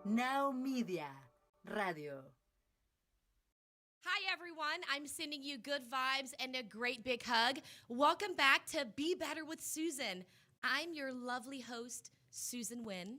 Now Media Radio. Hi, everyone. I'm sending you good vibes and a great big hug. Welcome back to Be Better with Suzan. I'm your lovely host, Suzan Nguyen.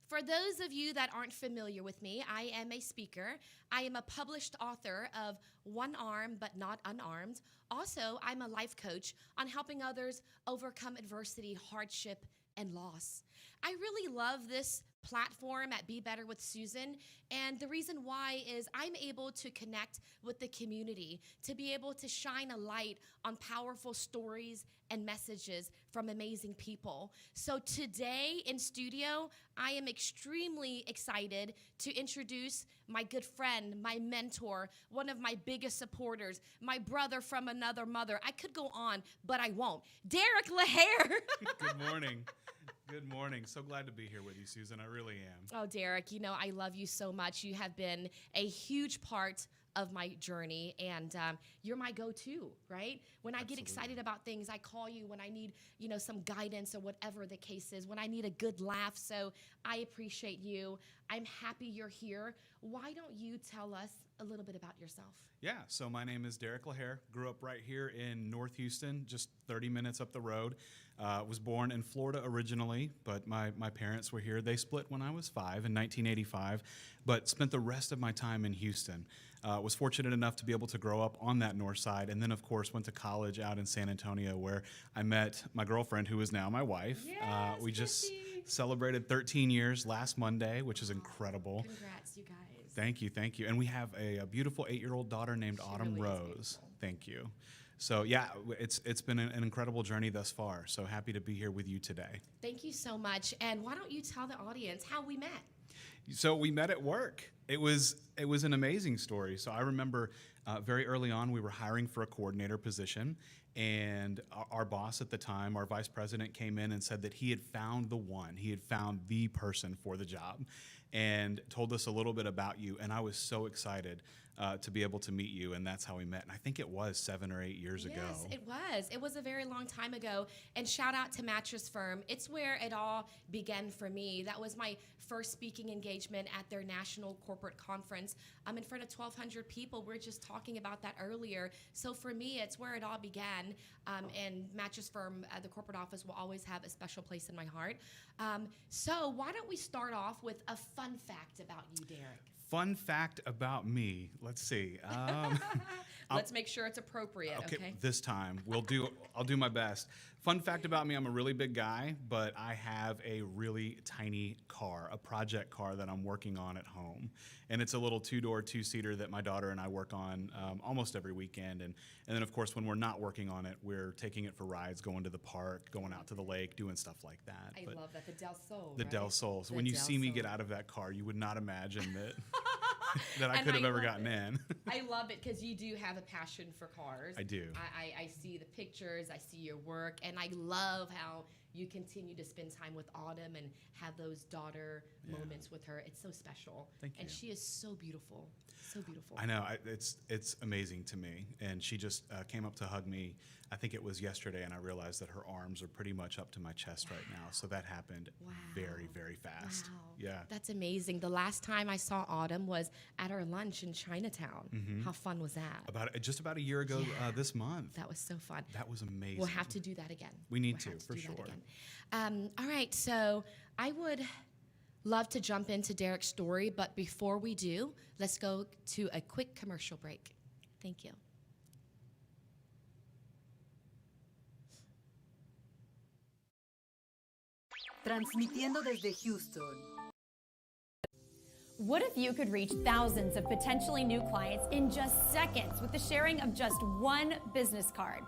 For those of you that aren't familiar with me, I am a speaker. I am a published author of One Arm But Not Unarmed. Also, I'm a life coach on helping others overcome adversity, hardship, and loss. I really love this platform at Be Better with Suzan, and the reason why is I'm able to connect with the community, to be able to shine a light on powerful stories and messages from amazing people. So today in studio, I am extremely excited to introduce my good friend, my mentor, one of my biggest supporters, my brother from another mother. I could go on, but I won't. Derek LaHare. Good morning. Good morning. So glad to be here with you, Suzan. I really am. Oh, Derek, you know, I love you so much. You have been a huge part of my journey, and you're my go-to, right? When I get excited about things, I call you when I need, some guidance or whatever the case is, when I need a good laugh. So I appreciate you. I'm happy you're here. Why don't you tell us a little bit about yourself? Yeah, so my name is Derek LaHare. Grew up right here in North Houston, just 30 minutes up the road. Was born in Florida originally, but my parents were here. They split when I was 5 in 1985, but spent the rest of my time in Houston. Was fortunate enough to be able to grow up on that north side, and then, of course, went to college out in San Antonio, where I met my girlfriend, who is now my wife. Yes, we just celebrated 13 years last Monday, which is incredible. Congrats, you guys. Thank you. And we have a beautiful 8-year-old daughter named Autumn really is Rose. beautiful. Thank you. So yeah, it's been an incredible journey thus far. So happy to be here with you today. Thank you so much. And why don't you tell the audience how we met? So we met at work. It was an amazing story. So I remember very early on we were hiring for a coordinator position, and our boss at the time, our vice president, came in and said that he had found the person for the job, and told us a little bit about you. And I was so excited to be able to meet you, and that's how we met. And I think it was 7 or 8 years ago. Yes, it was. It was a very long time ago. And shout out to Mattress Firm. It's where it all began for me. That was my first speaking engagement at their national corporate conference. I'm in front of 1,200 people. We were just talking about that earlier. So for me, it's where it all began. And Mattress Firm, the corporate office, will always have a special place in my heart. So why don't we start off with a fun fact about you, Derek? Fun fact about me. Let's see. Let's make sure it's appropriate, okay? This time I'll do my best. Fun fact about me, I'm a really big guy, but I have a really tiny car, a project car that I'm working on at home. And it's a little 2-door, 2-seater that my daughter and I work on almost every weekend. And then, of course, when we're not working on it, we're taking it for rides, going to the park, going out to the lake, doing stuff like that. I love that, the Del Sol, The right? Del Sol. So The when you Del see me Sol. get out of that car, you would not imagine that that I And could have ever love gotten it. in. I love it because you do have a passion for cars. I do. I see the pictures, I see your work, and I love how you continue to spend time with Autumn and have those daughter moments with her. It's so special. Thank you. And she is so beautiful. So beautiful. I know. It's amazing to me. And she just came up to hug me. I think it was yesterday, and I realized that her arms are pretty much up to my chest right now. So that happened very, very fast. Wow. Yeah. That's amazing. The last time I saw Autumn was at our lunch in Chinatown. Mm-hmm. How fun was that? Just about a year ago this month. That was so fun. That was amazing. We'll have to do that again. We need We'll to, have for do sure. that again. All right, so I would love to jump into Derek's story, but before we do, let's go to a quick commercial break. Thank you. Transmitiendo desde Houston. What if you could reach thousands of potentially new clients in just seconds with the sharing of just one business card?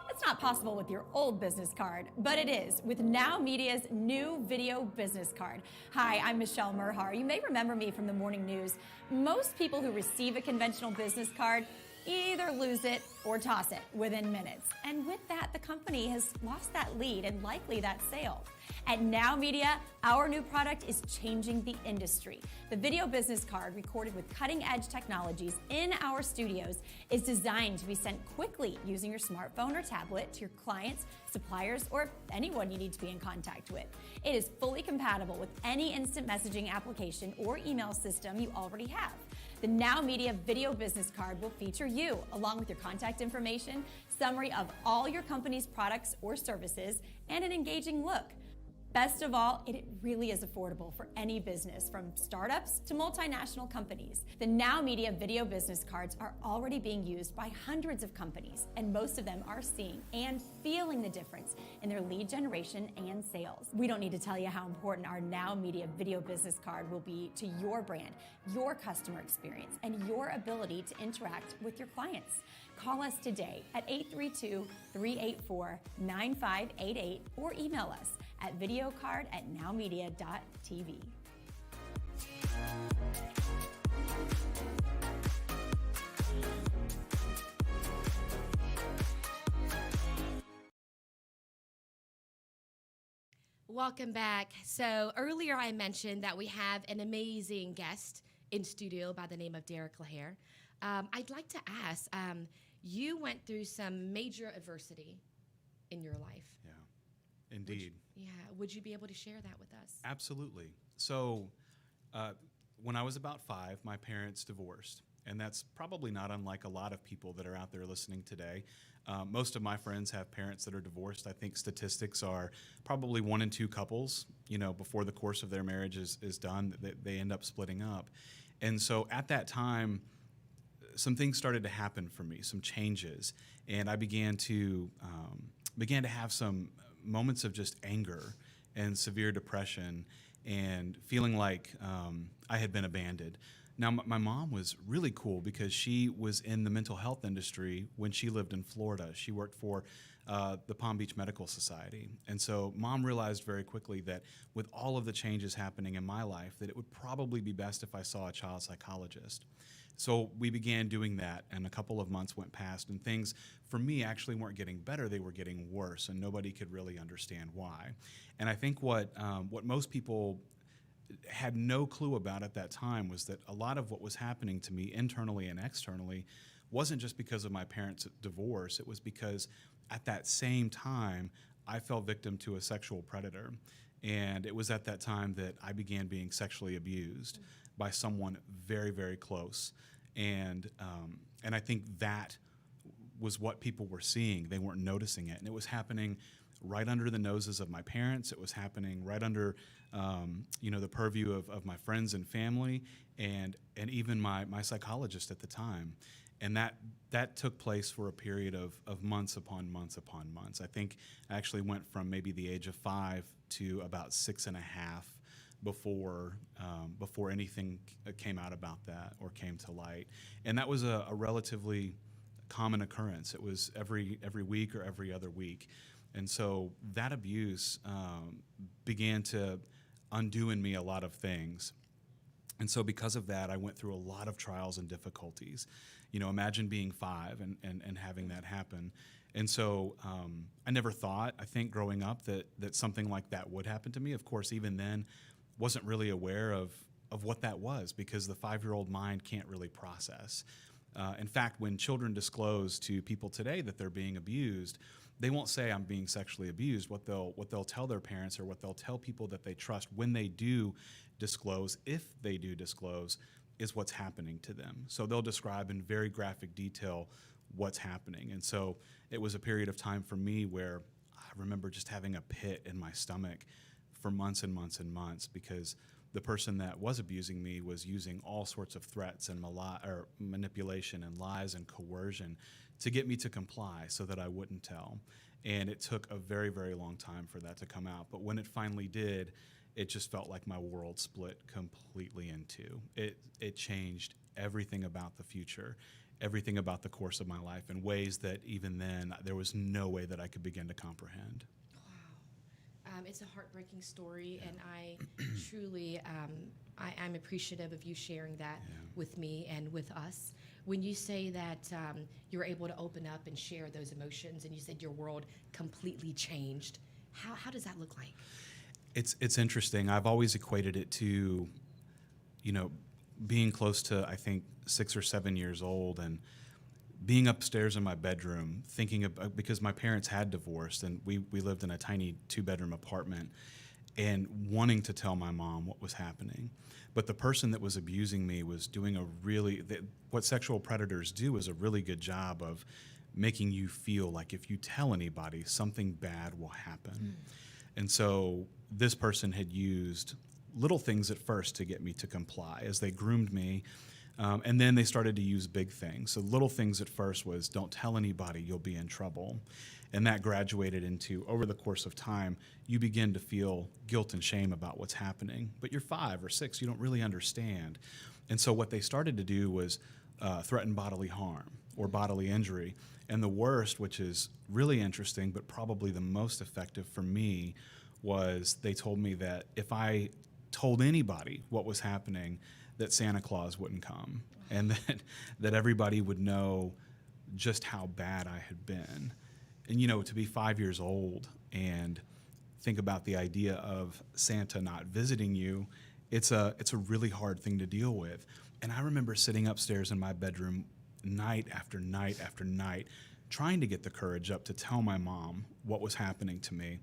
It's not possible with your old business card, but it is with Now Media's new video business card. Hi, I'm Michelle Merhar. You may remember me from the morning news. Most people who receive a conventional business card either lose it or toss it within minutes. And with that, the company has lost that lead and likely that sale. At Now Media, our new product is changing the industry. The video business card, recorded with cutting-edge technologies in our studios, is designed to be sent quickly using your smartphone or tablet to your clients, suppliers, or anyone you need to be in contact with. It is fully compatible with any instant messaging application or email system you already have. The Now Media video business card will feature you, along with your contact information, summary of all your company's products or services, and an engaging look. Best of all, it really is affordable for any business, from startups to multinational companies. The Now Media video business cards are already being used by hundreds of companies, and most of them are seeing and feeling the difference in their lead generation and sales. We don't need to tell you how important our Now Media video business card will be to your brand, your customer experience, and your ability to interact with your clients. Call us today at 832-384-9588 or email us at videocard@nowmedia.tv. Welcome back. So earlier I mentioned that we have an amazing guest in studio by the name of Derek LaHare. I'd like to ask, you went through some major adversity in your life. Yeah, indeed. Would you be able to share that with us? Absolutely. So when I was about 5, my parents divorced. And that's probably not unlike a lot of people that are out there listening today. Most of my friends have parents that are divorced. I think statistics are probably 1 in 2 couples, before the course of their marriage is done, they end up splitting up. And so at that time, some things started to happen for me, some changes. And I began to have some moments of just anger and severe depression and feeling like I had been abandoned. Now, my mom was really cool because she was in the mental health industry when she lived in Florida. She worked for the Palm Beach Medical Society. And so Mom realized very quickly that with all of the changes happening in my life, that it would probably be best if I saw a child psychologist. So we began doing that, and a couple of months went past, and things for me actually weren't getting better, they were getting worse, and nobody could really understand why. And I think what most people had no clue about at that time was that a lot of what was happening to me internally and externally wasn't just because of my parents' divorce. It was because at that same time, I fell victim to a sexual predator. And it was at that time that I began being sexually abused by someone very, very close. And I think that was what people were seeing. They weren't noticing it. And it was happening right under the noses of my parents. It was happening right under the purview of my friends and family, and even my psychologist at the time. And that took place for a period of months upon months upon months. I think I actually went from maybe the age of 5 to about 6.5 before anything came out about that or came to light. And that was a relatively common occurrence. It was every week or every other week. And so that abuse began to undo in me a lot of things. And so because of that, I went through a lot of trials and difficulties. Imagine being 5 and having that happen. And so I never thought, I think growing up, that something like that would happen to me. Of course, even then, wasn't really aware of what that was, because the 5-year-old mind can't really process. In fact, when children disclose to people today that they're being abused, they won't say I'm being sexually abused. What they'll tell their parents, or what they'll tell people that they trust when they do disclose, if they do disclose, is what's happening to them. So they'll describe in very graphic detail what's happening. And so it was a period of time for me where I remember just having a pit in my stomach for months and months and months, because the person that was abusing me was using all sorts of threats and manipulation and lies and coercion to get me to comply so that I wouldn't tell. And it took a very, very long time for that to come out. But when it finally did, it just felt like my world split completely in two. It changed everything about the future, everything about the course of my life in ways that even then there was no way that I could begin to comprehend. It's a heartbreaking story, and I truly, I'm appreciative of you sharing that with me and with us. When you say that you were able to open up and share those emotions, and you said your world completely changed, how does that look like? It's interesting. I've always equated it to, being close to, I think, 6 or 7 years old and being upstairs in my bedroom, thinking about, because my parents had divorced and we lived in a tiny 2-bedroom apartment, and wanting to tell my mom what was happening. But the person that was abusing me was doing what sexual predators do is a really good job of making you feel like if you tell anybody, something bad will happen. And so this person had used little things at first to get me to comply as they groomed me. And then they started to use big things. So little things at first was, don't tell anybody, you'll be in trouble. And that graduated into, over the course of time, you begin to feel guilt and shame about what's happening. But you're 5 or 6, you don't really understand. And so what they started to do was threaten bodily harm or bodily injury. And the worst, which is really interesting, but probably the most effective for me, was they told me that if I told anybody what was happening, that Santa Claus wouldn't come, and that everybody would know just how bad I had been. And to be 5 years old and think about the idea of Santa not visiting you, it's a really hard thing to deal with. And I remember sitting upstairs in my bedroom night after night after night, trying to get the courage up to tell my mom what was happening to me,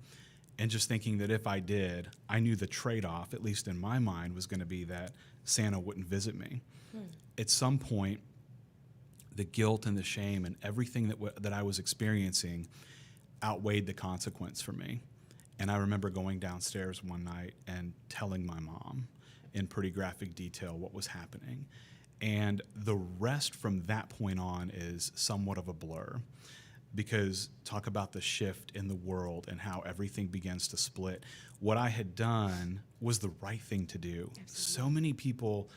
and just thinking that if I did, I knew the trade-off, at least in my mind, was going to be that Santa wouldn't visit me. At some point, the guilt and the shame and everything that I was experiencing outweighed the consequence for me. And I remember going downstairs one night and telling my mom in pretty graphic detail what was happening. And the rest from that point on is somewhat of a blur, because talk about the shift in the world and how everything begins to split. What I had done was the right thing to do. Absolutely. So many people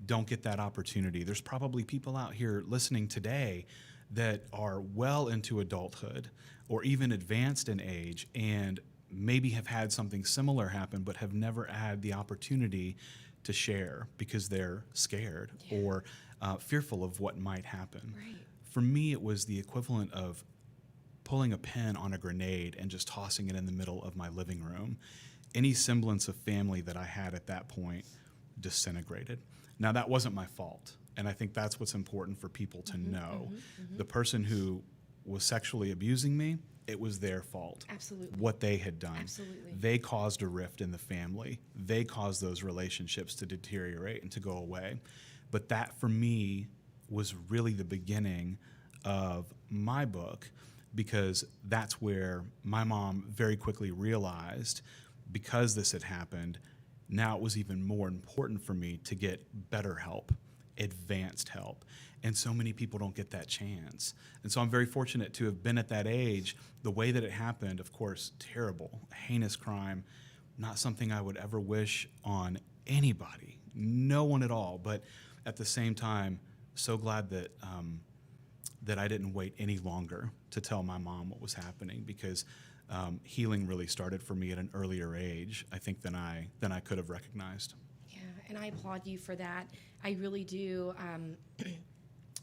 don't get that opportunity. There's probably people out here listening today that are well into adulthood or even advanced in age and maybe have had something similar happen but have never had the opportunity to share because they're scared or fearful of what might happen. Right. For me, it was the equivalent of pulling a pin on a grenade and just tossing it in the middle of my living room. Any semblance of family that I had at that point disintegrated. Now, that wasn't my fault, and I think that's what's important for people to know. The person who was sexually abusing me, it was their fault. Absolutely. What they had done. Absolutely. They caused a rift in the family. They caused those relationships to deteriorate and to go away. But that, for me, was really the beginning of my book, because that's where my mom very quickly realized, because this had happened, now it was even more important for me to get better help, advanced help. And so many people don't get that chance. And so I'm very fortunate to have been at that age. The way that it happened, of course, terrible, heinous crime, not something I would ever wish on anybody, no one at all. But at the same time, so glad that that I didn't wait any longer to tell my mom what was happening, because healing really started for me at an earlier age, I think, than I could have recognized. Yeah, and I applaud you for that. I really do.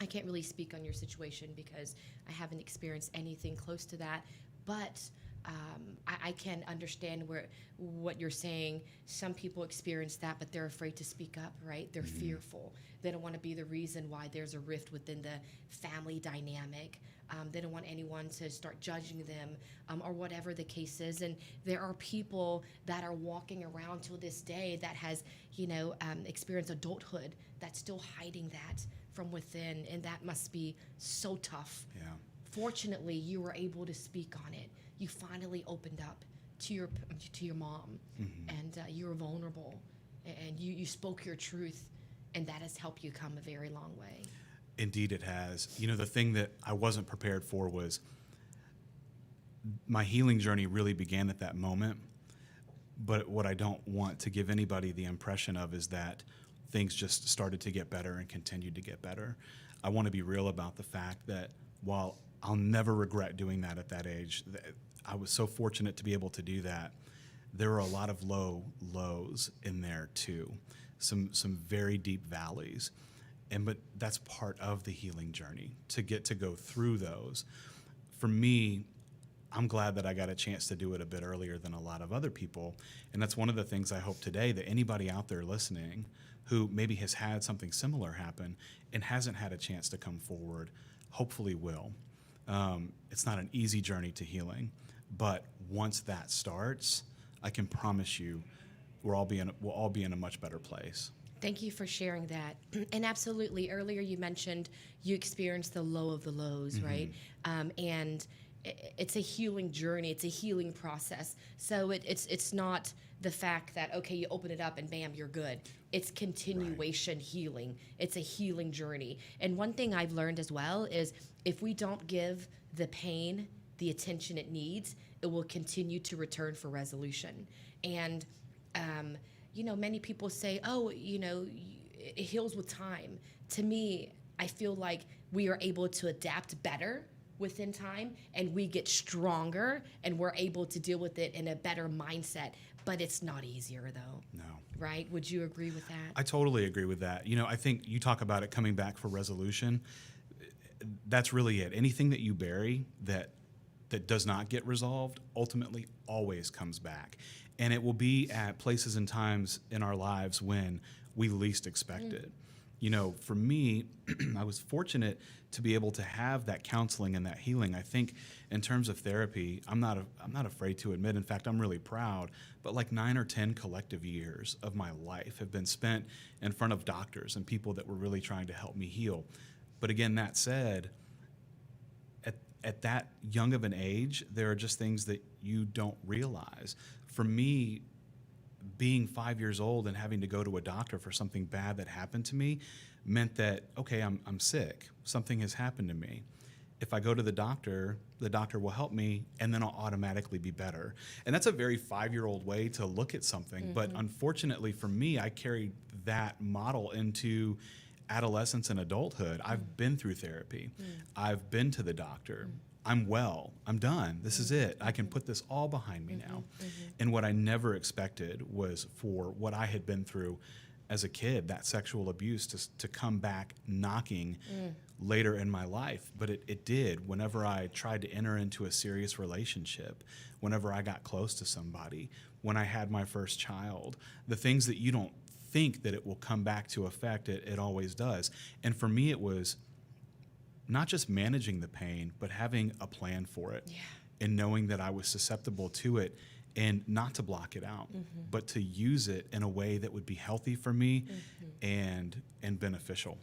I can't really speak on your situation because I haven't experienced anything close to that, but I can understand what you're saying. Some people experience that, but they're afraid to speak up, right? They're fearful. They don't want to be the reason why there's a rift within the family dynamic. They don't want anyone to start judging them or whatever the case is. And there are people that are walking around till this day that has, experienced adulthood that's still hiding that from within, and that must be so tough. Yeah. Fortunately, you were able to speak on it. You finally opened up to your mom, and you were vulnerable, and you spoke your truth, and that has helped you come a very long way. Indeed, it has. The thing that I wasn't prepared for was my healing journey really began at that moment. But what I don't want to give anybody the impression of is that things just started to get better and continued to get better. I want to be real about the fact that while I'll never regret doing that at that age, I was so fortunate to be able to do that. There were a lot of lows in there too, some very deep valleys. but that's part of the healing journey, to get to go through those. For me, I'm glad that I got a chance to do it a bit earlier than a lot of other people. And that's one of the things I hope today, that anybody out there listening who maybe has had something similar happen and hasn't had a chance to come forward, hopefully will. It's not an easy journey to healing, but once that starts, I can promise you we'll all be in a much better place. Thank you for sharing that. And absolutely, earlier you mentioned you experienced the low of the lows, right? And it's a healing journey. It's a healing process. So it's not the fact that, okay, you open it up and bam, you're good. It's continuation healing. It's a healing journey. And one thing I've learned as well is if we don't give the pain the attention it needs, it will continue to return for resolution. And, many people say, oh, it heals with time. To me, I feel like we are able to adapt better within time, and we get stronger, and we're able to deal with it in a better mindset. But it's not easier, though. No. Right? Would you agree with that? I totally agree with that. I think you talk about it coming back for resolution. That's really it. Anything that you bury that does not get resolved ultimately always comes back. And it will be at places and times in our lives when we least expect it. For me, I was fortunate to be able to have that counseling and that healing. I think in terms of therapy, I'm not afraid to admit, in fact, I'm really proud, but like 9 or 10 collective years of my life have been spent in front of doctors and people that were really trying to help me heal. But again, that said, at that young of an age, there are just things that you don't realize. For me, being 5 years old and having to go to a doctor for something bad that happened to me meant that, okay, I'm sick. Something has happened to me. If I go to the doctor will help me, and then I'll automatically be better. And that's a very 5-year-old way to look at something. But unfortunately for me, I carried that model into adolescence and adulthood. I've been through therapy. I've been to the doctor. I'm well. I'm done. This is it. I can put this all behind me now. And what I never expected was for what I had been through as a kid, that sexual abuse, to come back knocking later in my life. But it did. Whenever I tried to enter into a serious relationship, whenever I got close to somebody, when I had my first child, the things that you don't think that it will come back to affect, it always does. And for me, it was not just managing the pain, but having a plan for it, and knowing that I was susceptible to it, and not to block it out, but to use it in a way that would be healthy for me and beneficial.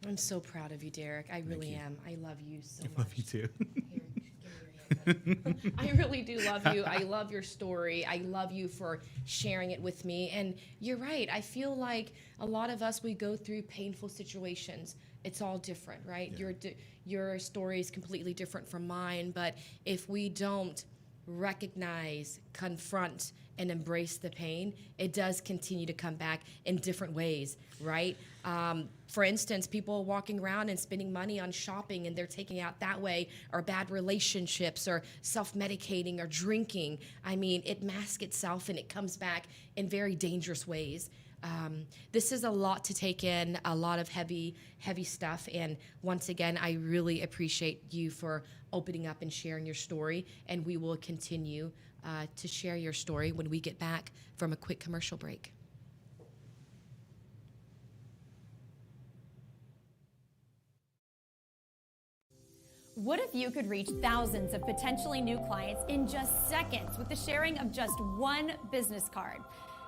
I'm so proud of you, Derek. I really am. I love you so much. I love you too. I really do love you. I love your story. I love you for sharing it with me. And you're right. I feel like a lot of us, we go through painful situations. It's all different, right? Yeah. Your story is completely different from mine. But if we don't recognize, confront, and embrace the pain, it does continue to come back in different ways, right? For instance, people walking around and spending money on shopping, and they're taking out that way, or bad relationships, or self-medicating, or drinking. I mean, it masks itself and it comes back in very dangerous ways. This is a lot to take in, a lot of heavy stuff. And once again, I really appreciate you for opening up and sharing your story. And we will continue to share your story when we get back from a quick commercial break. What if you could reach thousands of potentially new clients in just seconds with the sharing of just one business card?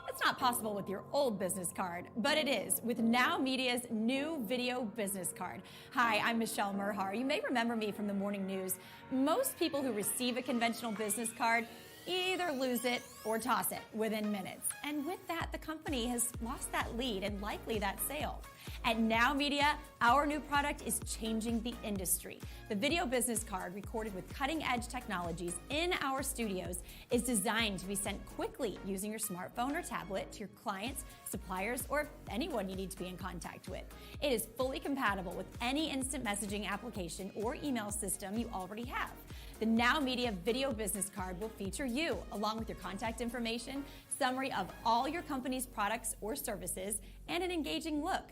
It's not possible with your old business card, but it is with Now Media's new video business card. Hi, I'm Michelle Merhar. You may remember me from the morning news. Most people who receive a conventional business card either lose it or toss it within minutes. And with that, the company has lost that lead and likely that sale. At Now Media, our new product is changing the industry. The video business card, recorded with cutting-edge technologies in our studios, is designed to be sent quickly using your smartphone or tablet to your clients, suppliers, or anyone you need to be in contact with. It is fully compatible with any instant messaging application or email system you already have. The Now Media Video Business Card will feature you, along with your contact information, summary of all your company's products or services, and an engaging look.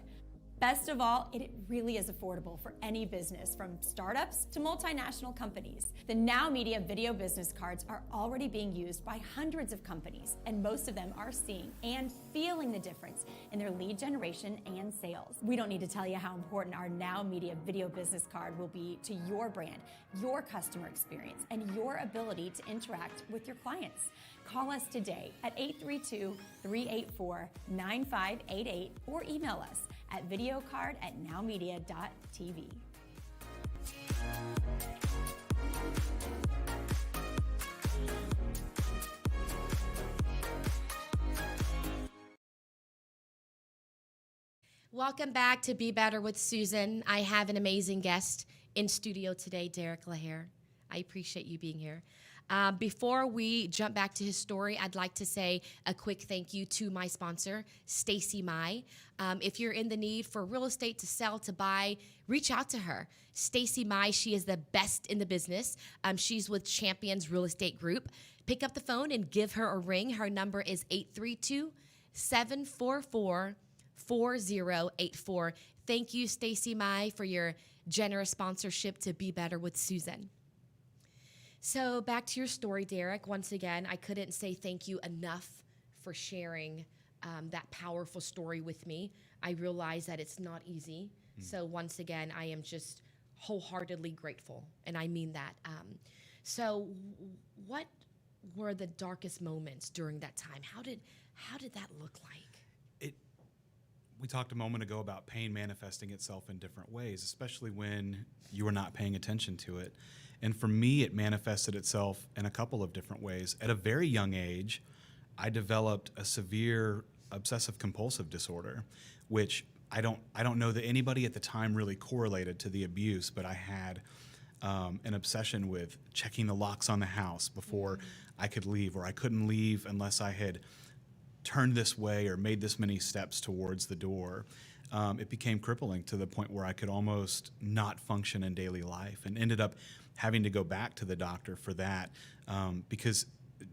Best of all, it really is affordable for any business, from startups to multinational companies. The Now Media video business cards are already being used by hundreds of companies, and most of them are seeing and feeling the difference in their lead generation and sales. We don't need to tell you how important our Now Media video business card will be to your brand, your customer experience, and your ability to interact with your clients. Call us today at 832-384-9588 or email us at videocard@nowmedia.tv. Welcome back to Be Better with Suzan. I have an amazing guest in studio today, Derek LaHare. I appreciate you being here. Before we jump back to his story, I'd like to say a quick thank you to my sponsor, Stacy Mai. If you're in the need for real estate to sell, to buy, reach out to her. Stacy Mai, she is the best in the business. She's with Champions Real Estate Group. Pick up the phone and give her a ring. Her number is 832-744-4084. Thank you, Stacy Mai, for your generous sponsorship to Be Better with Suzan. So back to your story, Derek. Once again, I couldn't say thank you enough for sharing that powerful story with me. I realize that it's not easy. So once again, I am just wholeheartedly grateful, and I mean that. So what were the darkest moments during that time? How did that look like? We talked a moment ago about pain manifesting itself in different ways, especially when you were not paying attention to it. And for me, it manifested itself in a couple of different ways. At a very young age, I developed a severe obsessive compulsive disorder, which I don't know that anybody at the time really correlated to the abuse, but I had an obsession with checking the locks on the house before I could leave, or I couldn't leave unless I had turned this way or made this many steps towards the door. It became crippling to the point where I could almost not function in daily life, and ended up having to go back to the doctor for that because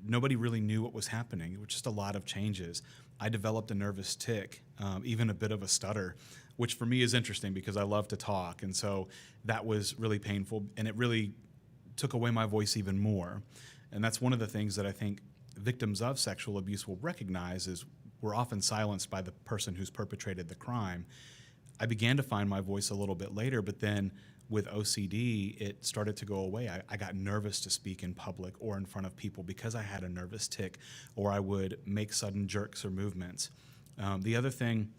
nobody really knew what was happening. It was just a lot of changes. I developed a nervous tic, even a bit of a stutter, which for me is interesting because I love to talk. And so that was really painful, and it really took away my voice even more. And that's one of the things that I think victims of sexual abuse will recognize is we're often silenced by the person who's perpetrated the crime. I began to find my voice a little bit later, but then with OCD, it started to go away. I got nervous to speak in public or in front of people because I had a nervous tic, or I would make sudden jerks or movements. The other thing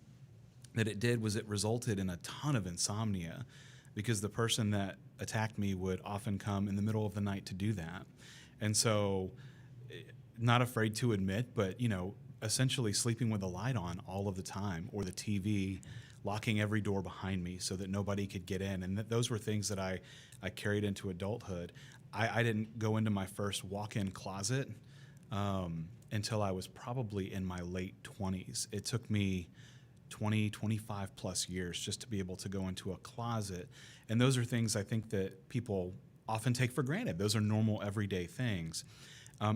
that it did was it resulted in a ton of insomnia, because the person that attacked me would often come in the middle of the night to do that. And so, not afraid to admit, but essentially sleeping with the light on all of the time, or the TV, locking every door behind me so that nobody could get in. And those were things that I carried into adulthood. I didn't go into my first walk-in closet until I was probably in my late 20s. It took me 25 plus years just to be able to go into a closet. And those are things I think that people often take for granted. Those are normal everyday things.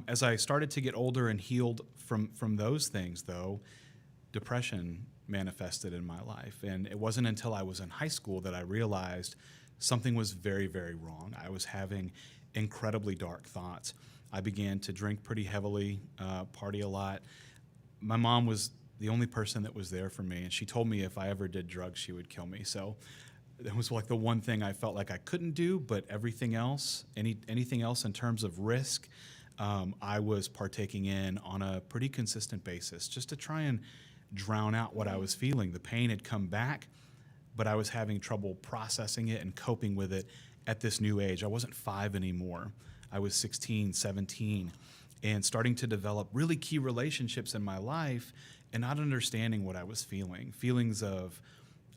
As I started to get older and healed from those things, though, depression manifested in my life. And it wasn't until I was in high school that I realized something was very, very wrong. I was having incredibly dark thoughts. I began to drink pretty heavily, party a lot. My mom was the only person that was there for me, and she told me if I ever did drugs, she would kill me. So that was like the one thing I felt like I couldn't do, but everything else, anything else in terms of risk, I was partaking in on a pretty consistent basis, just to try and drown out what I was feeling. The pain had come back, but I was having trouble processing it and coping with it at this new age. I wasn't 5 anymore. I was 16, 17, and starting to develop really key relationships in my life and not understanding what I was feeling. Feelings of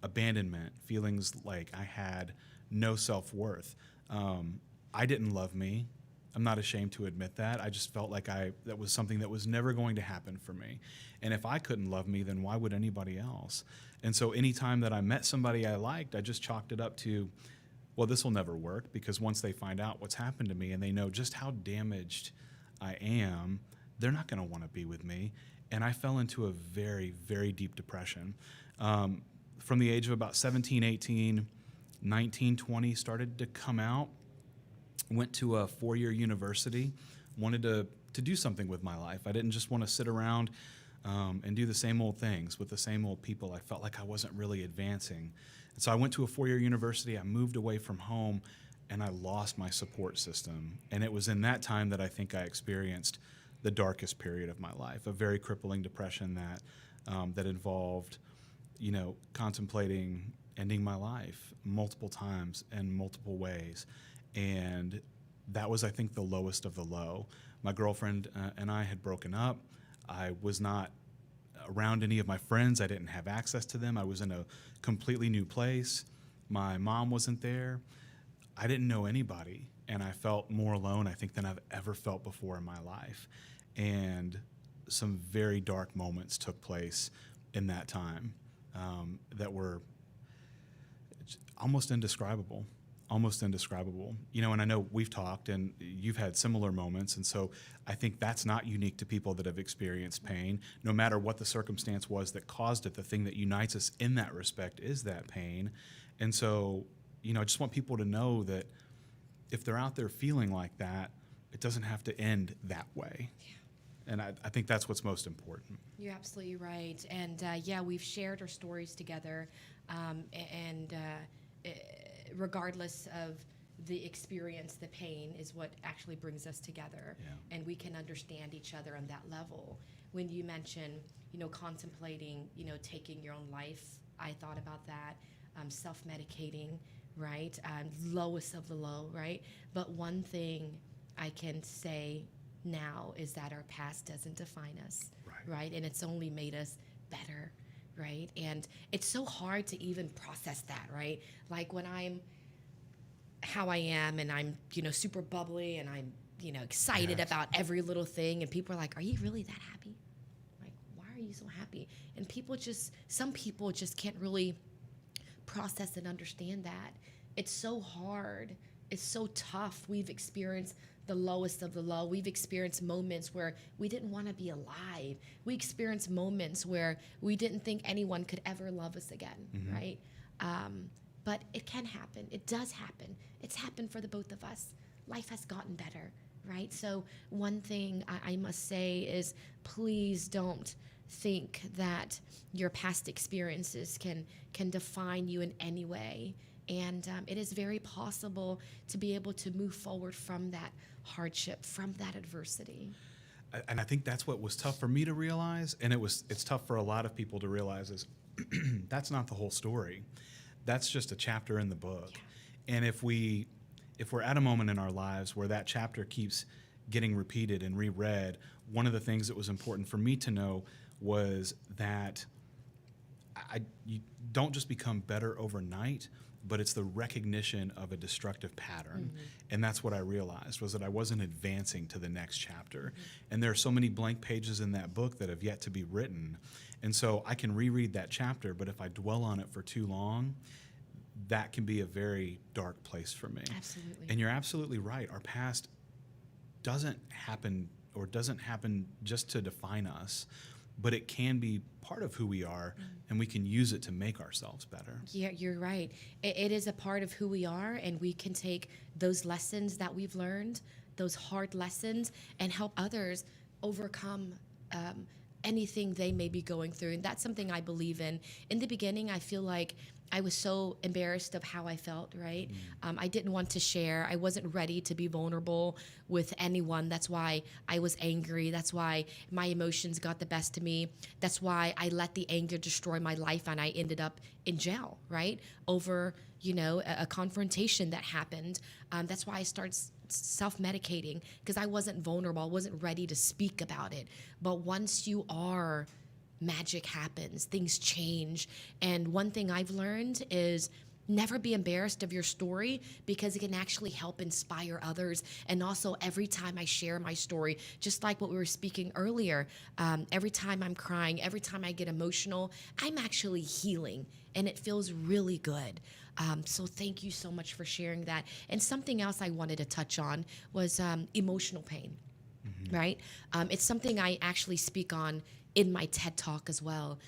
abandonment, feelings like I had no self-worth. I didn't love me. I'm not ashamed to admit that. I just felt like that was something that was never going to happen for me. And if I couldn't love me, then why would anybody else? And so anytime that I met somebody I liked, I just chalked it up to, well, this will never work, because once they find out what's happened to me and they know just how damaged I am, they're not going to want to be with me. And I fell into a very, very deep depression. from the age of about 17, 18, 19, 20, started to come out. Went to a 4-year university, wanted to do something with my life. I didn't just want to sit around and do the same old things with the same old people. I felt like I wasn't really advancing. And so I went to a 4-year university. I moved away from home, and I lost my support system. And it was in that time that I think I experienced the darkest period of my life, a very crippling depression that involved, contemplating ending my life multiple times in multiple ways. And that was, I think, the lowest of the low. My girlfriend and I had broken up. I was not around any of my friends. I didn't have access to them. I was in a completely new place. My mom wasn't there. I didn't know anybody, and I felt more alone, I think, than I've ever felt before in my life. And some very dark moments took place in that time that were almost indescribable. And I know we've talked and you've had similar moments. And so I think that's not unique to people that have experienced pain. No matter what the circumstance was that caused it, the thing that unites us in that respect is that pain. And so, I just want people to know that if they're out there feeling like that, it doesn't have to end that way. Yeah. And I think that's what's most important. You're absolutely right. And we've shared our stories together. Regardless of the experience, the pain is what actually brings us together. Yeah. And we can understand each other on that level. When you mention, contemplating, taking your own life, I thought about that. Self-medicating, right? Lowest of the low, right? But one thing I can say now is that our past doesn't define us, right? And it's only made us better. Right? And it's so hard to even process that, right? Like when I'm how I am and I'm, super bubbly and I'm, excited about every little thing, and people are like, are you really that happy? Like, why are you so happy? And some people just can't really process and understand that. It's so hard. It's so tough. We've experienced the lowest of the low. We've experienced moments where we didn't want to be alive. We experienced moments where we didn't think anyone could ever love us again, right? But it can happen. It does happen. It's happened for the both of us. Life has gotten better, right? So one thing I must say is, please don't think that your past experiences can define you in any way. And it is very possible to be able to move forward from that hardship, from that adversity. And I think that's what was tough for me to realize, and it's tough for a lot of people to realize, is that's not the whole story. That's just a chapter in the book. Yeah. And if we're at a moment in our lives where that chapter keeps getting repeated and reread, one of the things that was important for me to know was that you don't just become better overnight, but it's the recognition of a destructive pattern. And that's what I realized, was that I wasn't advancing to the next chapter. And there are so many blank pages in that book that have yet to be written. And so I can reread that chapter, but if I dwell on it for too long, that can be a very dark place for me. Absolutely. And you're absolutely right. Our past doesn't happen just to define us, but it can be part of who we are, and we can use it to make ourselves better. Yeah, you're right. It is a part of who we are, and we can take those lessons that we've learned, those hard lessons, and help others overcome anything they may be going through. And that's something I believe in. In the beginning, I feel like I was so embarrassed of how I felt, right? I didn't want to share. I wasn't ready to be vulnerable with anyone. That's why I was angry. That's why my emotions got the best of me. That's why I let the anger destroy my life, and I ended up in jail, right? Over, a confrontation that happened. That's why I started self-medicating, because I wasn't vulnerable. I wasn't ready to speak about it. But once you are, magic happens, things change. And one thing I've learned is never be embarrassed of your story, because it can actually help inspire others. And also, every time I share my story, just like what we were speaking earlier, every time I'm crying, every time I get emotional, I'm actually healing, and it feels really good. So thank you so much for sharing that. And something else I wanted to touch on was emotional pain, right? It's something I actually speak on in my TED Talk as well.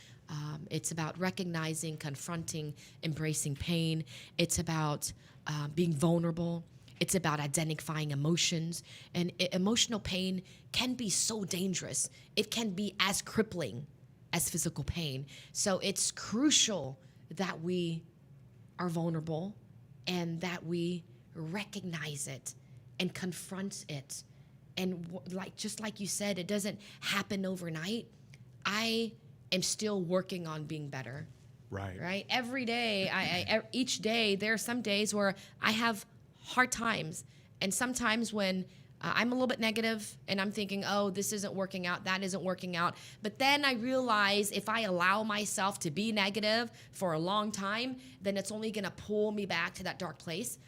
It's about recognizing, confronting, embracing pain. It's about being vulnerable. It's about identifying emotions. And emotional pain can be so dangerous. It can be as crippling as physical pain. So it's crucial that we are vulnerable and that we recognize it and confront it. And just like you said, it doesn't happen overnight. I am still working on being better. Right. Every day, each day, there are some days where I have hard times. And sometimes when I'm a little bit negative and I'm thinking, oh, this isn't working out, that isn't working out. But then I realize if I allow myself to be negative for a long time, then it's only going to pull me back to that dark place.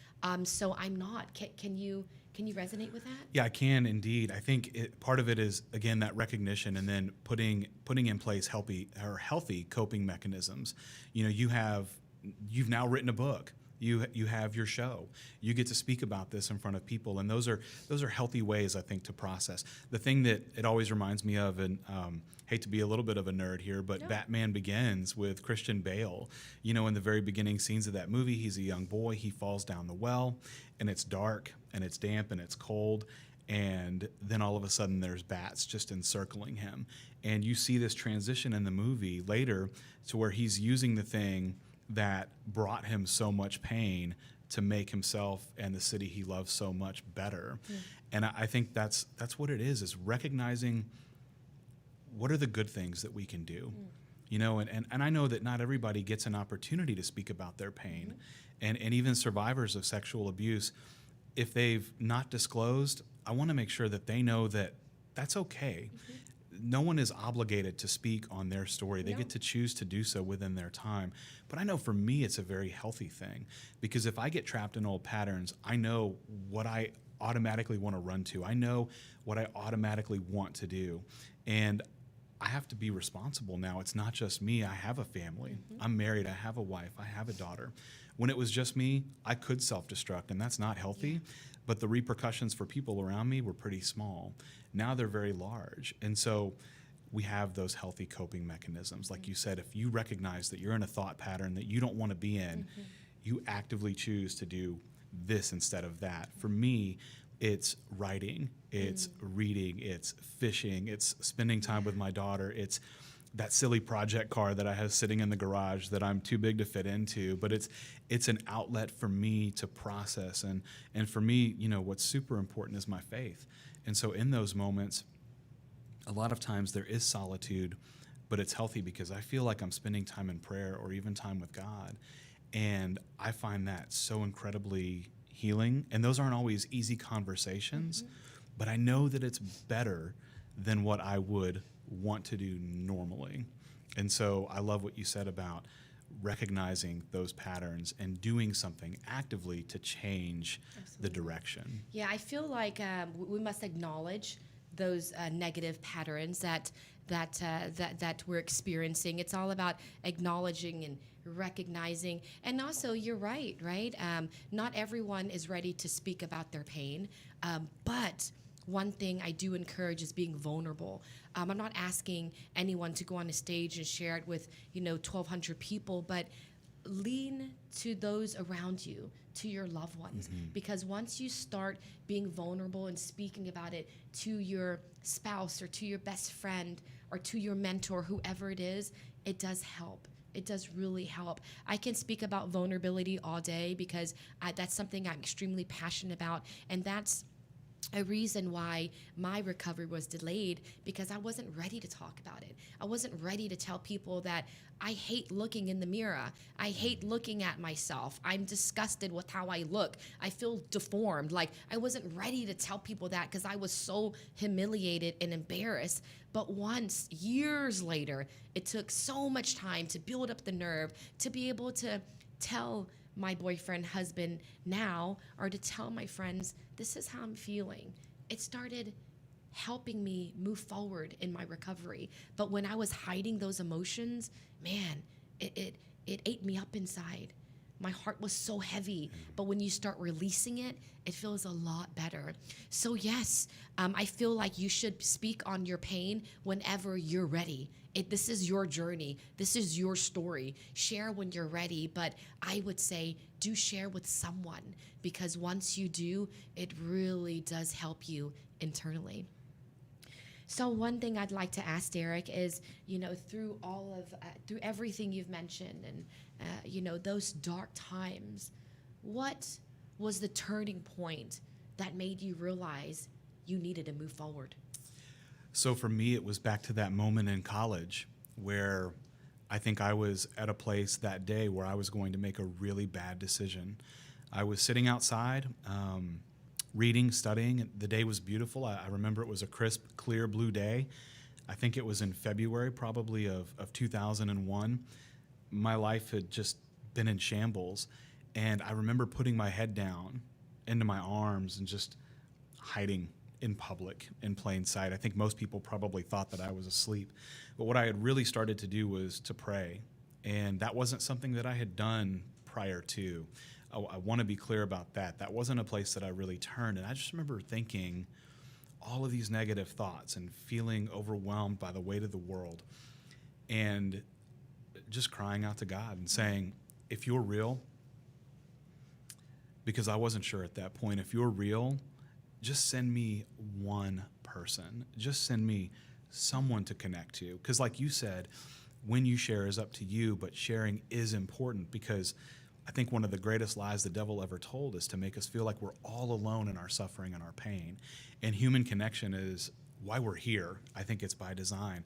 So I'm not. Can you resonate with that? Yeah, I can indeed. I think part of it is, again, that recognition and then putting in place healthy coping mechanisms. You know, you've now written a book. You have your show. You get to speak about this in front of people, and those are healthy ways, I think, to process. The thing that it always reminds me of, and hate to be a little bit of a nerd here, but Batman Begins with Christian Bale. You know, in the very beginning scenes of that movie, he's a young boy. He falls down the well, and it's dark, and it's damp, and it's cold, and then all of a sudden there's bats just encircling him. And you see this transition in the movie later to where he's using the thing that brought him so much pain to make himself and the city he loves so much better. And I think that's what it is recognizing what are the good things that we can do. You know, and I know that not everybody gets an opportunity to speak about their pain. And even survivors of sexual abuse, if they've not disclosed, I want to make sure that they know that that's okay. No one is obligated to speak on their story. They get to choose to do so within their time. But I know for me, it's a very healthy thing, because if I get trapped in old patterns, I know what I automatically want to run to. I know what I automatically want to do. And I have to be responsible now. It's not just me. I have a family. I'm married. I have a wife. I have a daughter. When it was just me, I could self-destruct, and that's not healthy. But the repercussions for people around me were pretty small. Now they're very large. And so we have those healthy coping mechanisms. Like you said, if you recognize that you're in a thought pattern that you don't want to be in, you actively choose to do this instead of that. For me, it's writing, it's reading, it's fishing, it's spending time with my daughter, it's that silly project car that I have sitting in the garage that I'm too big to fit into, but it's an outlet for me to process. And for me, you know, what's super important is my faith. And so in those moments, a lot of times there is solitude, but it's healthy because I feel like I'm spending time in prayer or even time with God. And I find that so incredibly healing. And those aren't always easy conversations, but I know that it's better than what I would want to do normally. And so I love what you said about recognizing those patterns and doing something actively to change the direction. Yeah, I feel like we must acknowledge those negative patterns that we're experiencing. It's all about acknowledging and recognizing. And also, you're right? Not everyone is ready to speak about their pain, but one thing I do encourage is being vulnerable. I'm not asking anyone to go on a stage and share it with 1,200 people, but lean to those around you, to your loved ones, because once you start being vulnerable and speaking about it to your spouse or to your best friend or to your mentor, whoever it is, it does help. It does really help. I can speak about vulnerability all day because that's something I'm extremely passionate about, and that's a reason why my recovery was delayed, because I wasn't ready to talk about it. I wasn't ready to tell people that I hate looking in the mirror. I hate looking at myself. I'm disgusted with how I look. I feel deformed. Like, I wasn't ready to tell people that because I was so humiliated and embarrassed. But once, years later, it took so much time to build up the nerve to be able to tell my boyfriend, husband now, or to tell my friends, this is how I'm feeling. It started helping me move forward in my recovery. But when I was hiding those emotions, man, it ate me up inside. my heart was so heavy. But when you start releasing it, it feels a lot better. So yes, I feel like you should speak on your pain whenever you're ready. This is your journey. This is your story. Share when you're ready. But I would say do share with someone, because once you do, it really does help you internally. So one thing I'd like to ask Derek is, through through everything you've mentioned and, those dark times, what was the turning point that made you realize you needed to move forward? So for me, it was back to that moment in college where I think I was at a place that day where I was going to make a really bad decision. I was sitting outside, reading, studying. The day was beautiful. I remember it was a crisp, clear blue day. I think it was in February, probably of 2001. My life had just been in shambles. And I remember putting my head down into my arms and just hiding in public in plain sight. I think most people probably thought that I was asleep. But what I had really started to do was to pray. And that wasn't something that I had done prior to. I want to be clear about that. That wasn't a place that I really turned. And I just remember thinking all of these negative thoughts and feeling overwhelmed by the weight of the world and just crying out to God and saying, if you're real, because I wasn't sure at that point, if you're real, just send me one person. Just send me someone to connect to. Because like you said, when you share is up to you, but sharing is important, because I think one of the greatest lies the devil ever told is to make us feel like we're all alone in our suffering and our pain. And human connection is why we're here. I think it's by design.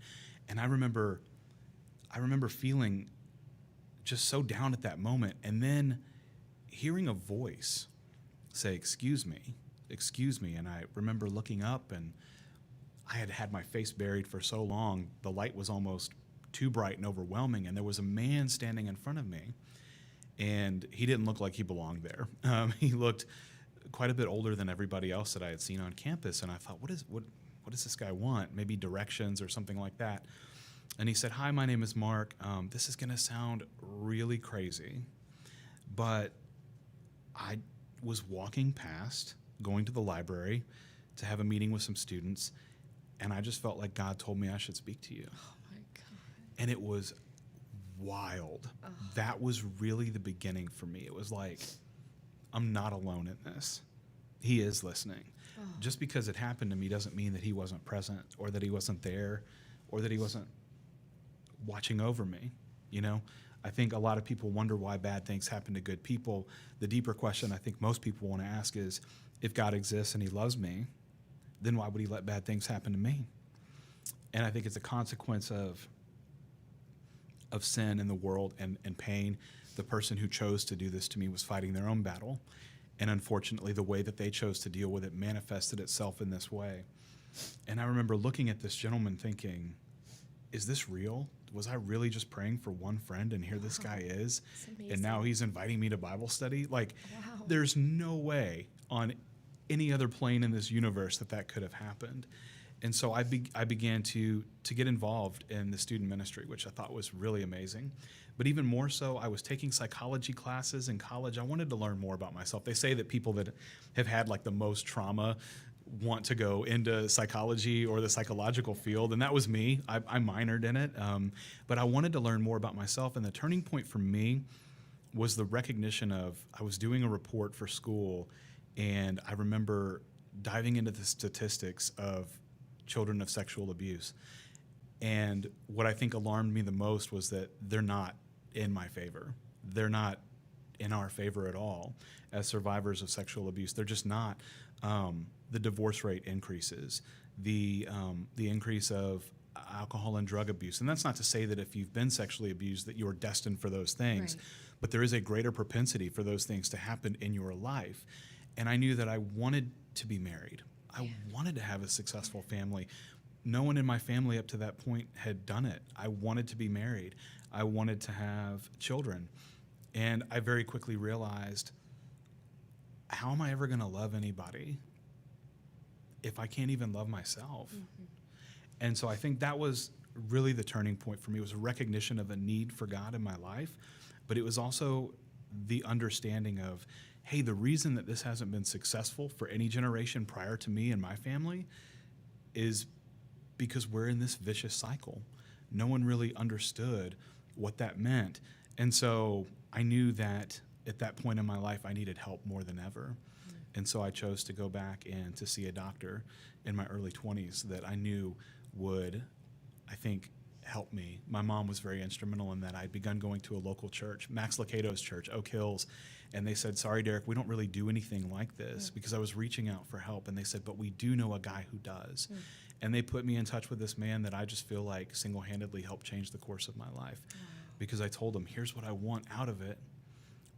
And I remember feeling just so down at that moment, and then hearing a voice say, excuse me. And I remember looking up, and I had had my face buried for so long, the light was almost too bright and overwhelming, and there was a man standing in front of me. And he didn't look like he belonged there. He looked quite a bit older than everybody else that I had seen on campus. And I thought, what does this guy want? Maybe directions or something like that. And he said, hi, my name is Mark. This is going to sound really crazy, but I was walking past, going to the library to have a meeting with some students, and I just felt like God told me I should speak to you. Oh, my God. And it was wild. Oh. That was really the beginning for me. It was like, I'm not alone in this. He is listening. Oh. Just because it happened to me doesn't mean that he wasn't present, or that he wasn't there, or that he wasn't watching over me. I think a lot of people wonder why bad things happen to good people. The deeper question I think most people want to ask is, if God exists and he loves me, then why would he let bad things happen to me? And I think it's a consequence of sin in the world and pain. The person who chose to do this to me was fighting their own battle. And unfortunately, the way that they chose to deal with it manifested itself in this way. And I remember looking at this gentleman thinking, is this real? Was I really just praying for one friend, and here this guy is? And now he's inviting me to Bible study? Like, wow. There's no way on any other plane in this universe that could have happened. And so I began to get involved in the student ministry, which I thought was really amazing. But even more so, I was taking psychology classes in college. I wanted to learn more about myself. They say that people that have had like the most trauma want to go into psychology or the psychological field, and that was me. I minored in it, but I wanted to learn more about myself. And the turning point for me was the recognition of, I was doing a report for school, and I remember diving into the statistics of children of sexual abuse. And what I think alarmed me the most was that they're not in my favor. They're not in our favor at all as survivors of sexual abuse. They're just not. The divorce rate increases, the increase of alcohol and drug abuse. And that's not to say that if you've been sexually abused that you're destined for those things, right. But there is a greater propensity for those things to happen in your life. And I knew that I wanted to be married. I wanted to have a successful family. No one in my family up to that point had done it. I wanted to be married. I wanted to have children. And I very quickly realized, how am I ever going to love anybody if I can't even love myself? Mm-hmm. And so I think that was really the turning point for me. It was a recognition of a need for God in my life, but it was also the understanding of, hey, the reason that this hasn't been successful for any generation prior to me and my family is because we're in this vicious cycle. No one really understood what that meant. And so I knew that at that point in my life, I needed help more than ever. And so I chose to go back and to see a doctor in my early 20s that I knew would, I think, help me. My mom was very instrumental in that. I'd begun going to a local church, Max Lucado's church, Oak Hills, and they said, sorry, Derek, we don't really do anything like this, because I was reaching out for help. And they said, but we do know a guy who does. And they put me in touch with this man that I just feel like single-handedly helped change the course of my life. Because I told him, here's what I want out of it,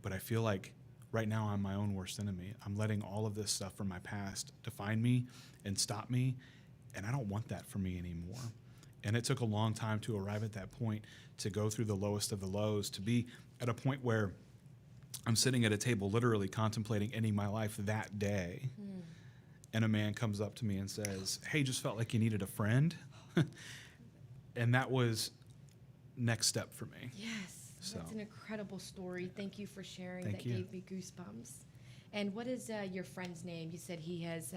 but I feel like right now I'm my own worst enemy. I'm letting all of this stuff from my past define me and stop me, and I don't want that for me anymore. And it took a long time to arrive at that point, to go through the lowest of the lows, to be at a point where I'm sitting at a table literally contemplating ending my life that day, and a man comes up to me and says, hey, just felt like you needed a friend. And that was next step for me. Yes, So. that's an incredible story. Thank you for sharing. Thank That you. gave me goosebumps. And what is your friend's name? You said he has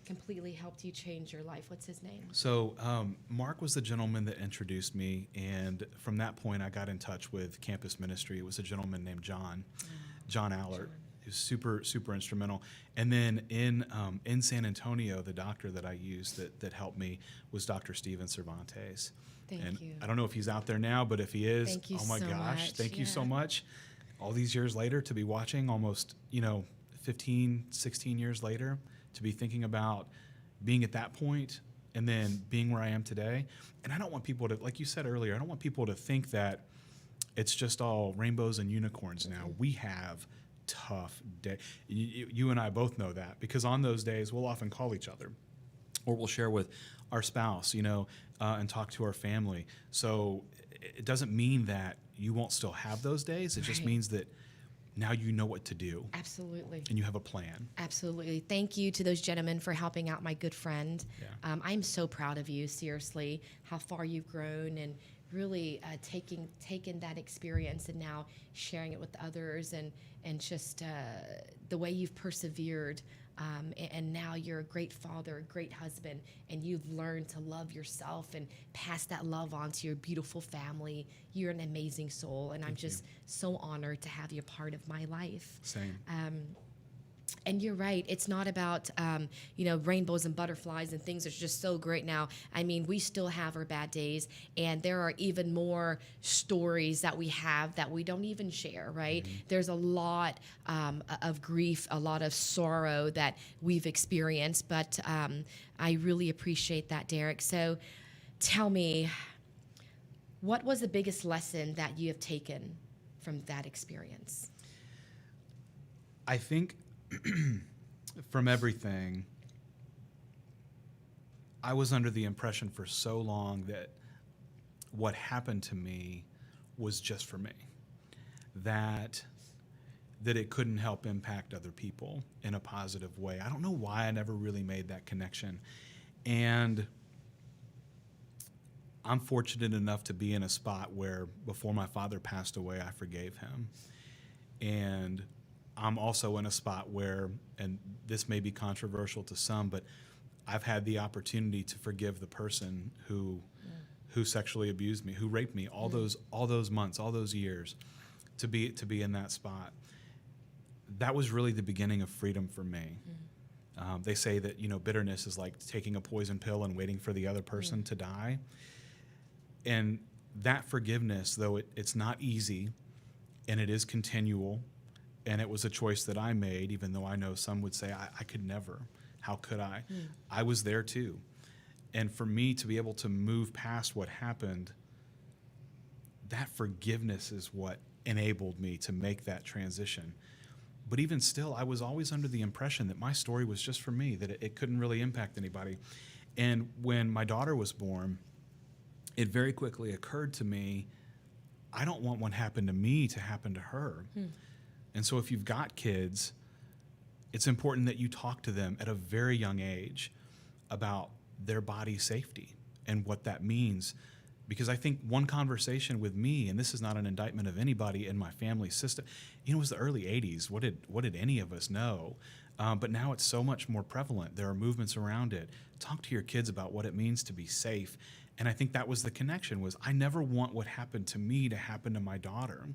completely helped you change your life. What's his name? So Mark was the gentleman that introduced me, and from that point I got in touch with campus ministry. It was a gentleman named John Allert. He was super, super instrumental. And then in San Antonio, the doctor that I used that helped me was Dr. Steven Cervantes. Thank you. I don't know if he's out there now, but if he is, Thank you oh my so gosh, much. thank you so Yeah. much. All these years later, to be watching, almost 15, 16 years later, to be thinking about being at that point and then being where I am today. And I don't want people to, like you said earlier, I don't want people to think that it's just all rainbows and unicorns now. We have tough days. You and I both know that, because on those days we'll often call each other, or we'll share with our spouse, and talk to our family. So it doesn't mean that you won't still have those days. It just Right. means that now you know what to do Absolutely. and you have a plan. Absolutely. Thank you to those gentlemen for helping out my good friend. Yeah. I'm so proud of you, seriously, how far you've grown, and really taking that experience and now sharing it with others, and just the way you've persevered. And now you're a great father, a great husband, and you've learned to love yourself and pass that love on to your beautiful family. You're an amazing soul, and I'm just so honored to have you a part of my life. Same. And you're right. It's not about, rainbows and butterflies and things are just so great now. I mean, we still have our bad days, and there are even more stories that we have that we don't even share, right? Mm-hmm. There's a lot of grief, a lot of sorrow that we've experienced, but I really appreciate that, Derek. So tell me, what was the biggest lesson that you have taken from that experience? I think from everything, I was under the impression for so long that what happened to me was just for me, that it couldn't help impact other people in a positive way. I don't know why I never really made that connection. And I'm fortunate enough to be in a spot where before my father passed away, I forgave him. And I'm also in a spot where, and this may be controversial to some, but I've had the opportunity to forgive the person who sexually abused me, who raped me all those months, all those years, to be in that spot. That was really the beginning of freedom for me. They say that bitterness is like taking a poison pill and waiting for the other person to die. And that forgiveness, though it's not easy, and it is continual. And it was a choice that I made, even though I know some would say, I could never. How could I? I was there too. And for me to be able to move past what happened, that forgiveness is what enabled me to make that transition. But even still, I was always under the impression that my story was just for me, that it couldn't really impact anybody. And when my daughter was born, it very quickly occurred to me, I don't want what happened to me to happen to her. And so if you've got kids, it's important that you talk to them at a very young age about their body safety and what that means Because I think one conversation with me, and this is not an indictment of anybody in my family system, it was the early 80s. What did any of us know? But now it's so much more prevalent. There are movements around it. Talk to your kids about what it means to be safe. And I think that was the connection, was I never want what happened to me to happen to my daughter.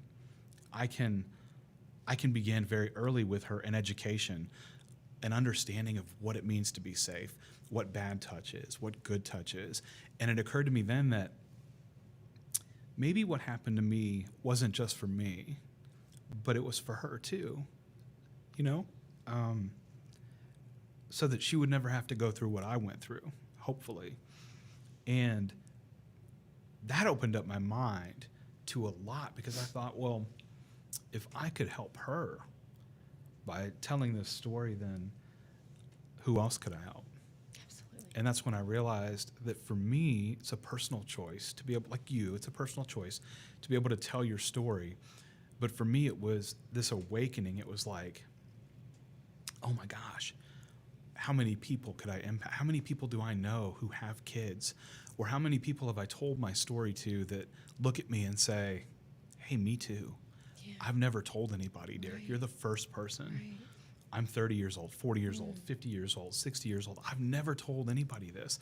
I can begin very early with her an education, an understanding of what it means to be safe, what bad touch is, what good touch is. And it occurred to me then that maybe what happened to me wasn't just for me, but it was for her too, so that she would never have to go through what I went through, hopefully. And that opened up my mind to a lot, because I thought, well, if I could help her by telling this story, then who else could I help? Absolutely. And that's when I realized that for me, it's a personal choice to be able, like you, it's a personal choice to be able to tell your story. But for me, it was this awakening. It was like, oh my gosh, how many people could I impact? How many people do I know who have kids? Or how many people have I told my story to that look at me and say, hey, me too. Yeah. I've never told anybody, Derek. Right. You're the first person. Right. I'm 30 years old, 40 years old, 50 years old, 60 years old. I've never told anybody this,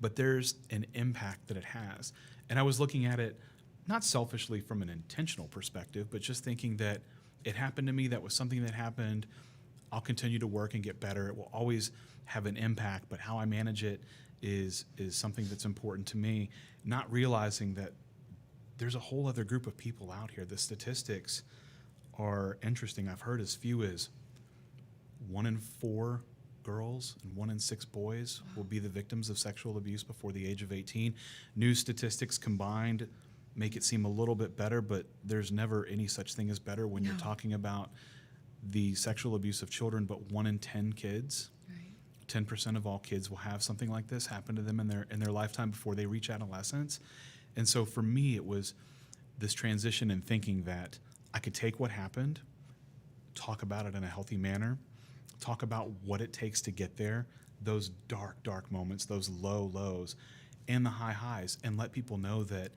but there's an impact that it has. And I was looking at it not selfishly from an intentional perspective, but just thinking that it happened to me. That was something that happened. I'll continue to work and get better. It will always have an impact, but how I manage it is something that's important to me, not realizing that there's a whole other group of people out here. The statistics are interesting. I've heard as few as 1 in 4 girls and 1 in 6 boys will be the victims of sexual abuse before the age of 18. New statistics combined make it seem a little bit better, but there's never any such thing as better when you're talking about the sexual abuse of children. But 1 in 10 kids, 10% of all kids will have something like this happen to them in their lifetime before they reach adolescence. And so for me, it was this transition in thinking that I could take what happened, talk about it in a healthy manner, talk about what it takes to get there, those dark, dark moments, those low lows, and the high highs, and let people know that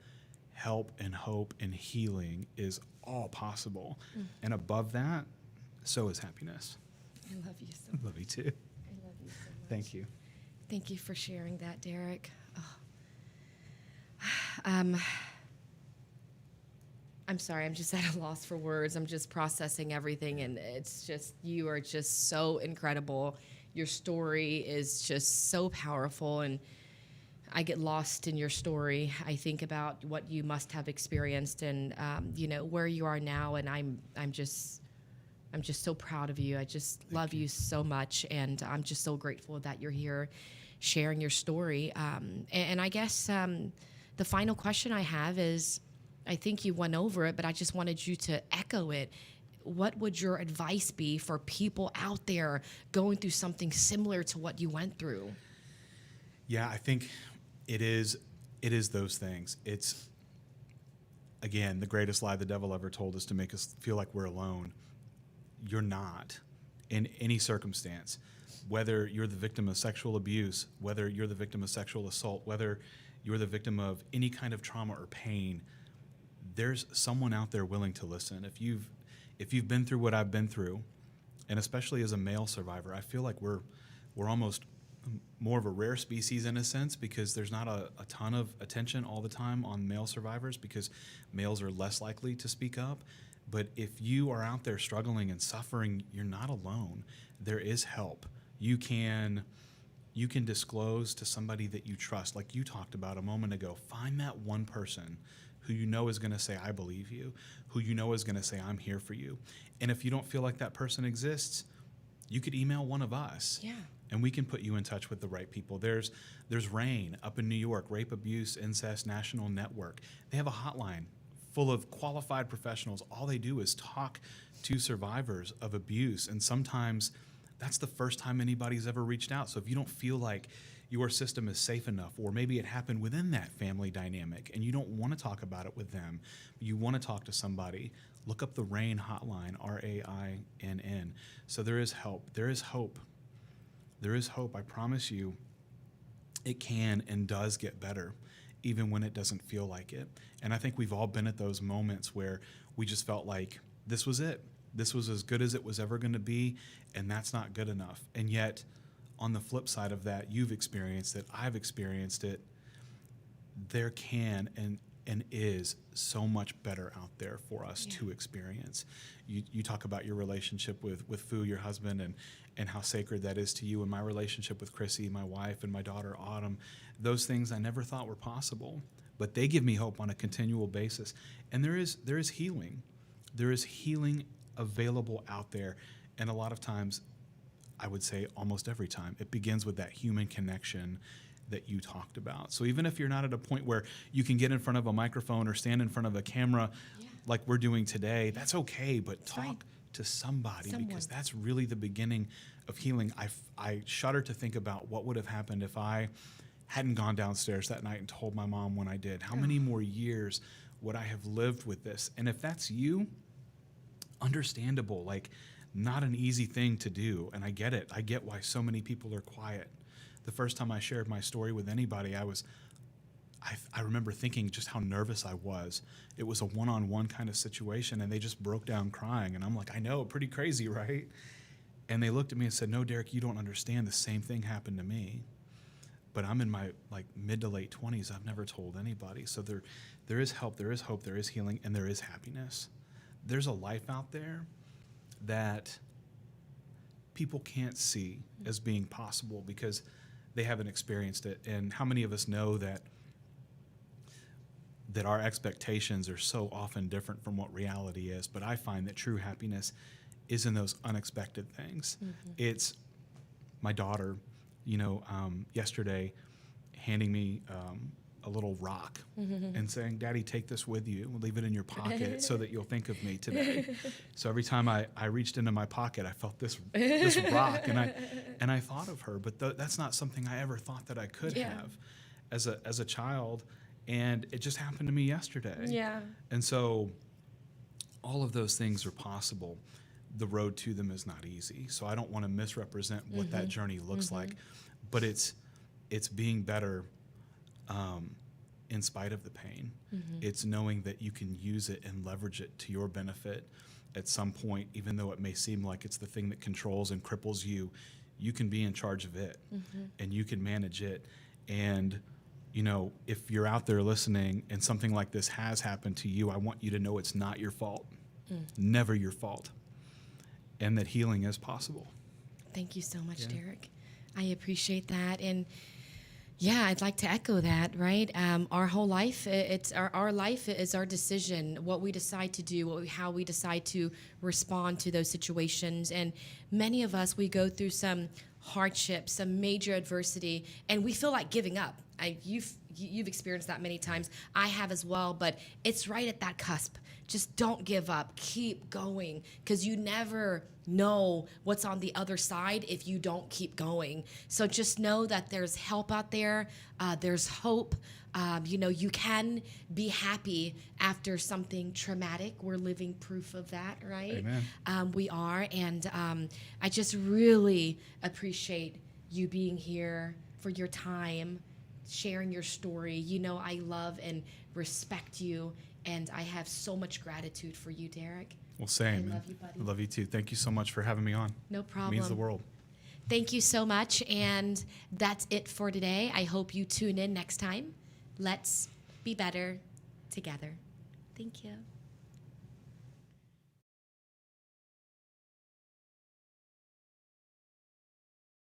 help and hope and healing is all possible. And above that, so is happiness. I love you so much. Love you too. I love you so much. Thank you. Thank you for sharing that, Derek. Oh. I'm sorry, I'm just at a loss for words. I'm just processing everything, and it's just, you are just so incredible. Your story is just so powerful, and I get lost in your story. I think about what you must have experienced, and where you are now, and I'm just so proud of you. I just love you so much, and I'm just so grateful that you're here sharing your story. And I guess the final question I have is, I think you went over it, but I just wanted you to echo it. What would your advice be for people out there going through something similar to what you went through? Yeah, I think it is those things. It's, again, the greatest lie the devil ever told us to make us feel like we're alone. You're not, in any circumstance. Whether you're the victim of sexual abuse, whether you're the victim of sexual assault, whether you're the victim of any kind of trauma or pain, there's someone out there willing to listen. If you've been through what I've been through, and especially as a male survivor, I feel like we're almost more of a rare species in a sense, because there's not a ton of attention all the time on male survivors, because males are less likely to speak up. But if you are out there struggling and suffering, you're not alone. There is help. You can disclose to somebody that you trust, like you talked about a moment ago. Find that one person who you know is going to say, I believe you, who you know is going to say, I'm here for you. And if you don't feel like that person exists, you could email one of us. Yeah. And we can put you in touch with the right people. There's RAIN up in New York, Rape, Abuse, Incest National Network. They have a hotline full of qualified professionals. All they do is talk to survivors of abuse. And sometimes that's the first time anybody's ever reached out. So if you don't feel like your system is safe enough, or maybe it happened within that family dynamic and you don't want to talk about it with them, but you want to talk to somebody, look up the RAIN hotline, RAINN. So there is help. There is hope. There is hope. I promise you, it can and does get better. even when it doesn't feel like it. And I think we've all been at those moments where we just felt like this was it. This was as good as it was ever going to be, and that's not good enough. And yet, on the flip side of that, you've experienced it, I've experienced it. There can and is so much better out there for us to experience. You talk about your relationship with Fu, your husband, and how sacred that is to you, and my relationship with Chrissy, my wife, and my daughter Autumn. Those things I never thought were possible, but they give me hope on a continual basis. And there is healing. There is healing available out there, and a lot of times, I would say almost every time, it begins with that human connection that you talked about. So even if you're not at a point where you can get in front of a microphone or stand in front of a camera like we're doing today, that's okay, but talk to somebody, because that's really the beginning of healing. I shudder to think about what would have happened if I hadn't gone downstairs that night and told my mom when I did. How many more years would I have lived with this? And if that's you, understandable, like not an easy thing to do. And I get it. I get why so many people are quiet. The first time I shared my story with anybody, I remember thinking just how nervous I was. It was a one-on-one kind of situation, and they just broke down crying. And I'm like, I know, pretty crazy, right? And they looked at me and said, no, Derek, you don't understand. The same thing happened to me. But I'm in my mid to late 20s. I've never told anybody. So there is help, there is hope, there is healing, and there is happiness. There's a life out there that people can't see as being possible because they haven't experienced it. And how many of us know that our expectations are so often different from what reality is? But I find that true happiness is in those unexpected things. It's my daughter, yesterday handing me a little rock and saying, Daddy, take this with you. Leave it in your pocket so that you'll think of me today. So every time I reached into my pocket, I felt this rock, and I thought of her. But that's not something I ever thought that I could have as a child, and it just happened to me yesterday. Yeah. And so all of those things are possible. The road to them is not easy. So I don't want to misrepresent what that journey looks like, but it's being better in spite of the pain. It's knowing that you can use it and leverage it to your benefit at some point, even though it may seem like it's the thing that controls and cripples you. You can be in charge of it, and you can manage it. And if you're out there listening and something like this has happened to you, I want you to know it's not your fault, never your fault, and that healing is possible. Thank you so much, Derek. I appreciate that. And yeah, I'd like to echo that, right? Our whole life, our life is our decision, what we decide to do, how we decide to respond to those situations. And many of us, we go through some hardship, some major adversity, and we feel like giving up. You've experienced that many times. I have as well, but it's right at that cusp. Just don't give up. Keep going, because you never know what's on the other side if you don't keep going. So just know that there's help out there. There's hope. You can be happy after something traumatic. We're living proof of that, right? Amen. We are. And I just really appreciate you being here, for your time, sharing your story. I love and respect you, and I have so much gratitude for you, Derek. Well, same. I love you, buddy. I love you too. Thank you so much for having me on. No problem. It means the world. Thank you so much, and that's it for today. I hope you tune in next time. Let's be better together. Thank you.